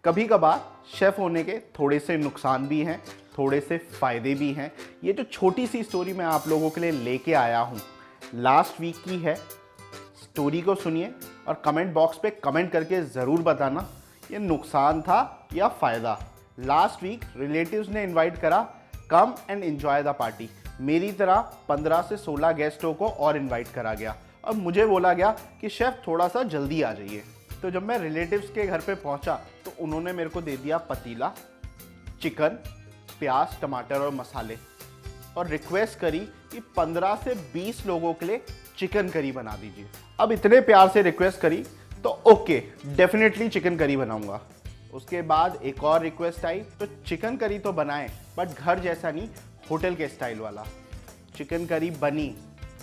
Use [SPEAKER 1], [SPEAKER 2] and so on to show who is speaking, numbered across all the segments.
[SPEAKER 1] कभी कभार शेफ होने के थोड़े से नुकसान भी हैं, थोड़े से फायदे भी हैं। ये जो छोटी सी स्टोरी मैं आप लोगों के लिए लेके आया हूँ, लास्ट वीक की है। स्टोरी को सुनिए और कमेंट बॉक्स पे कमेंट करके ज़रूर बताना ये नुकसान था या फ़ायदा। लास्ट वीक रिलेटिव्स ने इनवाइट करा, come and enjoy the party. मेरी तरह 15 से 16 गेस्टों को और इनवाइट करा गया और मुझे बोला गया कि शेफ़ थोड़ा सा जल्दी आ जाइए। तो जब मैं रिलेटिव्स के घर पे पहुंचा तो उन्होंने मेरे को दे दिया पतीला, चिकन, प्याज, टमाटर और मसाले और रिक्वेस्ट करी कि 15 से 20 लोगों के लिए चिकन करी बना दीजिए। अब इतने प्यार से रिक्वेस्ट करी तो ओके, डेफिनेटली चिकन करी बनाऊंगा। उसके बाद एक और रिक्वेस्ट आई तो चिकन करी तो बनाए बट घर जैसा नहीं, होटल के स्टाइल वाला। चिकन करी बनी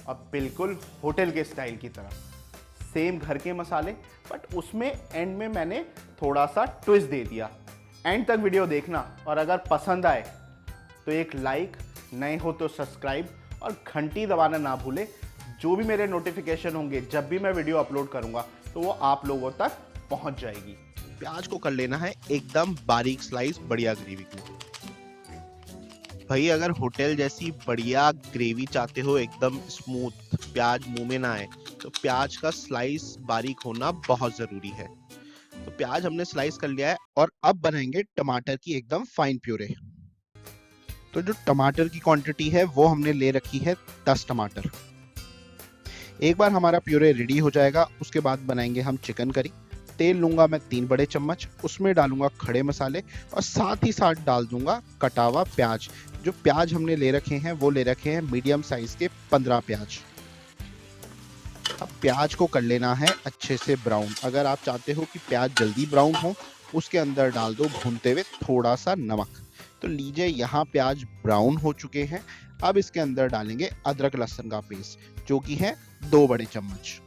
[SPEAKER 1] अब बिल्कुल होटल के स्टाइल की तरह, सेम घर के मसाले, बट उसमें एंड में मैंने थोड़ा सा ट्विस्ट दे दिया। एंड तक वीडियो देखना और अगर पसंद आए तो एक लाइक, नए हो तो सब्सक्राइब और घंटी दबाना ना भूले। जो भी मेरे नोटिफिकेशन होंगे जब भी मैं वीडियो अपलोड करूंगा तो वो आप लोगों तक पहुंच जाएगी।
[SPEAKER 2] प्याज को कर लेना है एकदम बारीक स्लाइस, बढ़िया ग्रेवी को। भाई अगर होटल जैसी बढ़िया ग्रेवी चाहते हो, एकदम स्मूथ, प्याज मुंह में ना आए, तो प्याज का स्लाइस बारीक होना बहुत जरूरी है। तो प्याज हमने स्लाइस कर लिया है और अब बनाएंगे टमाटर की एकदम फाइन प्यूरे। तो जो टमाटर की क्वांटिटी है वो हमने ले रखी है 10 टमाटर। एक बार हमारा प्यूरे रेडी हो जाएगा उसके बाद बनाएंगे हम चिकन करी। तेल लूंगा मैं 3 बड़े चम्मच, उसमें डालूंगा खड़े मसाले और साथ ही साथ डाल दूंगा कटा हुआ प्याज। जो प्याज हमने ले रखे हैं वो ले रखे हैं मीडियम साइज के 15 प्याज। अब प्याज को कर लेना है अच्छे से ब्राउन। अगर आप चाहते हो कि प्याज जल्दी ब्राउन हो, उसके अंदर डाल दो भूनते हुए थोड़ा सा नमक। तो लीजिए यहाँ प्याज ब्राउन हो चुके हैं। अब इसके अंदर डालेंगे अदरक लहसुन का पेस्ट जो कि है 2 बड़े चम्मच।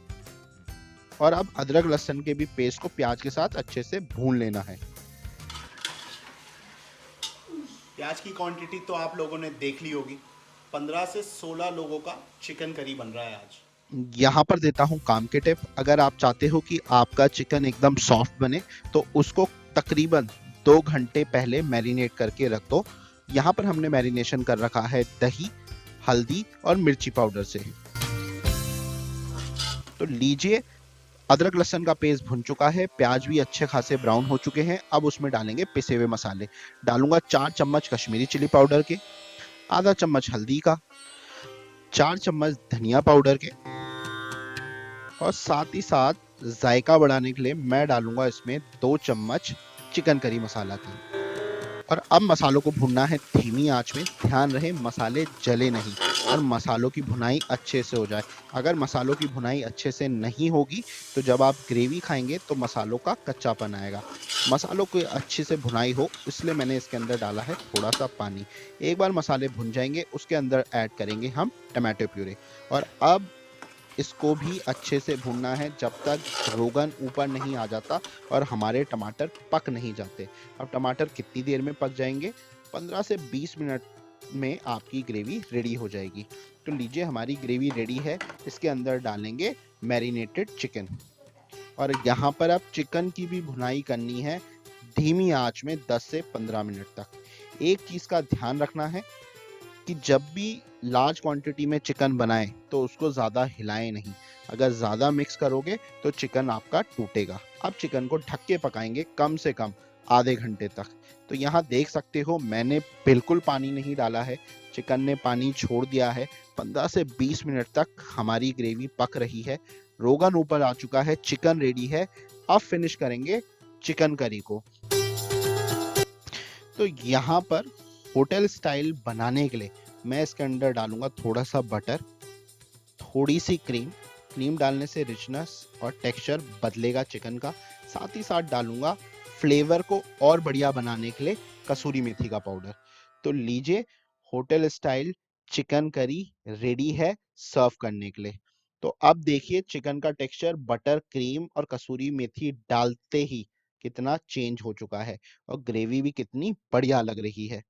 [SPEAKER 2] और अब अदरक लहसुन के भी पेस्ट को प्याज के साथ अच्छे से भून लेना है।
[SPEAKER 1] प्याज की क्वांटिटी तो आप लोगों ने देख ली होगी, 15 से 16 लोगों का चिकन करी बन रहा है आज।
[SPEAKER 2] यहाँ पर देता हूँ काम के टिप। अगर आप चाहते हो कि आपका चिकन एकदम सॉफ्ट बने तो उसको तकरीबन 2 घंटे पहले मैरिनेट करके रख दो। यहाँ पर हमने मैरिनेशन कर रखा है दही, हल्दी और मिर्ची पाउडर से। तो लीजिए अदरक लहसुन का पेस्ट भुन चुका है, प्याज भी अच्छे खासे ब्राउन हो चुके हैं। अब उसमें डालेंगे पिसे हुए मसाले। डालूंगा 4 चम्मच कश्मीरी चिली पाउडर के, आधा चम्मच हल्दी का, 4 चम्मच धनिया पाउडर के और साथ ही साथ जायका बढ़ाने के लिए मैं डालूंगा इसमें 2 चम्मच चिकन करी मसाला की। और अब मसालों को भुनना है धीमी आंच में। ध्यान रहे मसाले जले नहीं और मसालों की भुनाई अच्छे से हो जाए। अगर मसालों की भुनाई अच्छे से नहीं होगी तो जब आप ग्रेवी खाएंगे तो मसालों का कच्चापन आएगा। मसालों की अच्छे से भुनाई हो इसलिए मैंने इसके अंदर डाला है थोड़ा सा पानी। एक बार मसाले भुन जाएंगे उसके अंदर ऐड करेंगे हम टमाटो प्यूरे। और अब इसको भी अच्छे से भूनना है जब तक रोगन ऊपर नहीं आ जाता और हमारे टमाटर पक नहीं जाते। अब टमाटर कितनी देर में पक जाएंगे? 15 से 20 मिनट में आपकी ग्रेवी रेडी हो जाएगी। तो लीजिए हमारी ग्रेवी रेडी है। इसके अंदर डालेंगे मैरिनेटेड चिकन और यहाँ पर अब चिकन की भी भुनाई करनी है धीमी आंच में 10 से 15 मिनट तक। एक चीज का ध्यान रखना है कि जब भी लार्ज क्वांटिटी में चिकन बनाएं तो उसको ज़्यादा हिलाएं नहीं। अगर ज़्यादा मिक्स करोगे तो चिकन आपका टूटेगा। अब चिकन को ढक के पकाएंगे कम से कम आधे घंटे तक। तो यहाँ देख सकते हो मैंने बिल्कुल पानी नहीं डाला है, चिकन ने पानी छोड़ दिया है। 15 से 20 मिनट तक हमारी ग्रेवी पक रही है, रोगन ऊपर आ चुका है, चिकन रेडी है। अब फिनिश करेंगे चिकन करी को। तो यहाँ पर होटल स्टाइल बनाने के लिए मैं इसके अंदर डालूंगा थोड़ा सा बटर, थोड़ी सी क्रीम। क्रीम डालने से रिचनेस और टेक्सचर बदलेगा चिकन का। साथ ही साथ डालूंगा फ्लेवर को और बढ़िया बनाने के लिए कसूरी मेथी का पाउडर। तो लीजिए hotel style chicken curry ready है सर्व करने के लिए। तो अब देखिए चिकन का टेक्सचर बटर, क्रीम और कसूरी मेथी डालते ही कितना चेंज हो चुका है और ग्रेवी भी कितनी बढ़िया लग रही है।